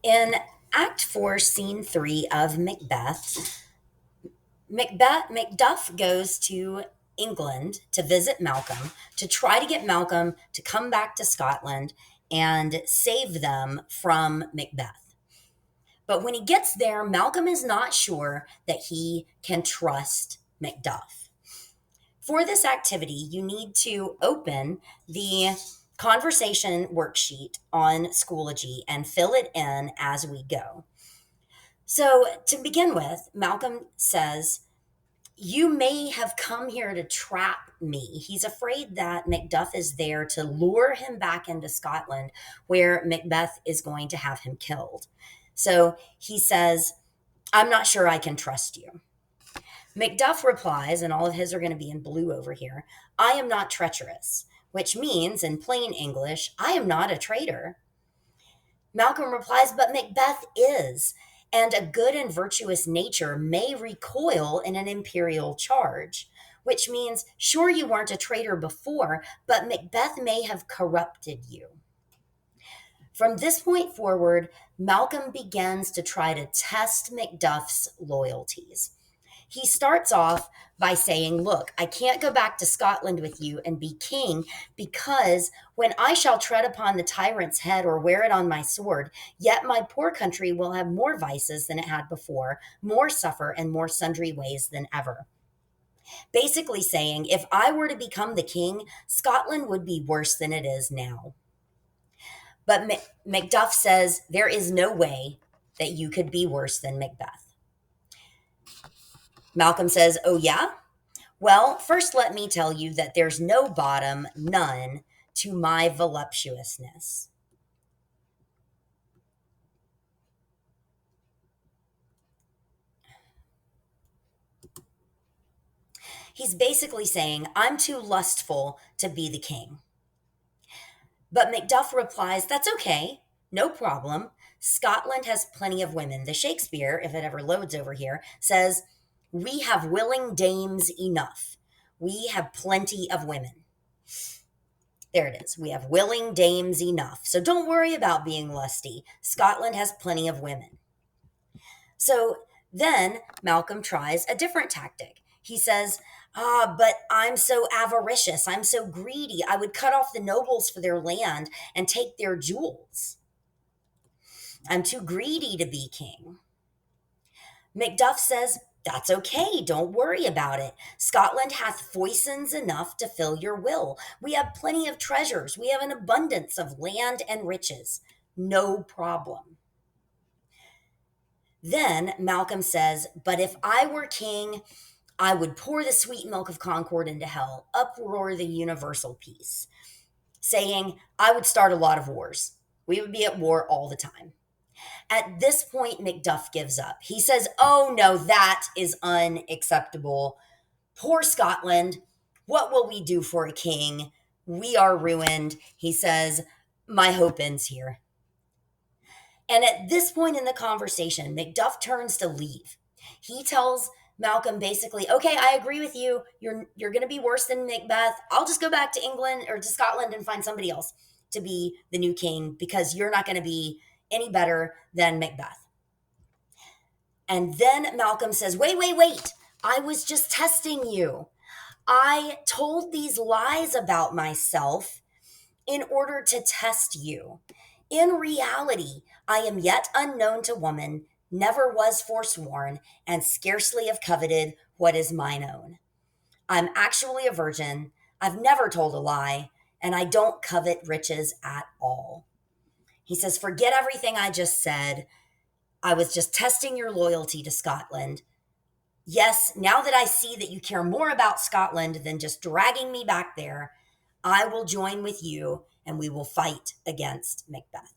In Act 4, Scene 3 of Macduff goes to England to visit Malcolm to try to get Malcolm to come back to Scotland and save them from Macbeth. But when he gets there, Malcolm is not sure that he can trust Macduff. For this activity, you need to open the conversation worksheet on Schoology and fill it in as we go. So, to begin with, Malcolm says, "You may have come here to trap me." He's afraid that Macduff is there to lure him back into Scotland, where Macbeth is going to have him killed. So he says, "I'm not sure I can trust you." Macduff replies, and all of his are going to be in blue over here, "I am not treacherous," which means, in plain English, I am not a traitor. Malcolm replies, "But Macbeth is, and a good and virtuous nature may recoil in an imperial charge," which means, sure, you weren't a traitor before, but Macbeth may have corrupted you. From this point forward, Malcolm begins to try to test Macduff's loyalties. He starts off by saying, "Look, I can't go back to Scotland with you and be king because when I shall tread upon the tyrant's head or wear it on my sword, yet my poor country will have more vices than it had before, more suffer, and more sundry ways than ever." Basically saying, if I were to become the king, Scotland would be worse than it is now. But Macduff says, there is no way that you could be worse than Macbeth. Malcolm says, "Oh, yeah? Well, first let me tell you that there's no bottom, none, to my voluptuousness." He's basically saying, I'm too lustful to be the king. But Macduff replies, "That's okay, no problem. Scotland has plenty of women." The Shakespeare, if it ever loads over here, says, "We have willing dames enough. We have plenty of women." There it is. We have willing dames enough. So don't worry about being lusty. Scotland has plenty of women. So then Malcolm tries a different tactic. He says, but I'm so avaricious. I'm so greedy. I would cut off the nobles for their land and take their jewels. I'm too greedy to be king." Macduff says, "That's okay. Don't worry about it. Scotland hath foisons enough to fill your will. We have plenty of treasures. We have an abundance of land and riches. No problem." Then Malcolm says, "But if I were king, I would pour the sweet milk of concord into hell, uproar the universal peace," saying, I would start a lot of wars. We would be at war all the time. At this point, Macduff gives up. He says, "Oh no, that is unacceptable. Poor Scotland. What will we do for a king? We are ruined." He says, "My hope ends here." And at this point in the conversation, Macduff turns to leave. He tells Malcolm basically, "Okay, I agree with you. You're going to be worse than Macbeth. I'll just go back to England or to Scotland and find somebody else to be the new king because you're not going to be any better than Macbeth." And then Malcolm says, "Wait, wait, wait. I was just testing you. I told these lies about myself in order to test you. In reality, I am yet unknown to woman, never was forsworn, and scarcely have coveted what is mine own. I'm actually a virgin. I've never told a lie, and I don't covet riches at all." He says, "Forget everything I just said. I was just testing your loyalty to Scotland. Yes, now that I see that you care more about Scotland than just dragging me back there, I will join with you and we will fight against Macbeth."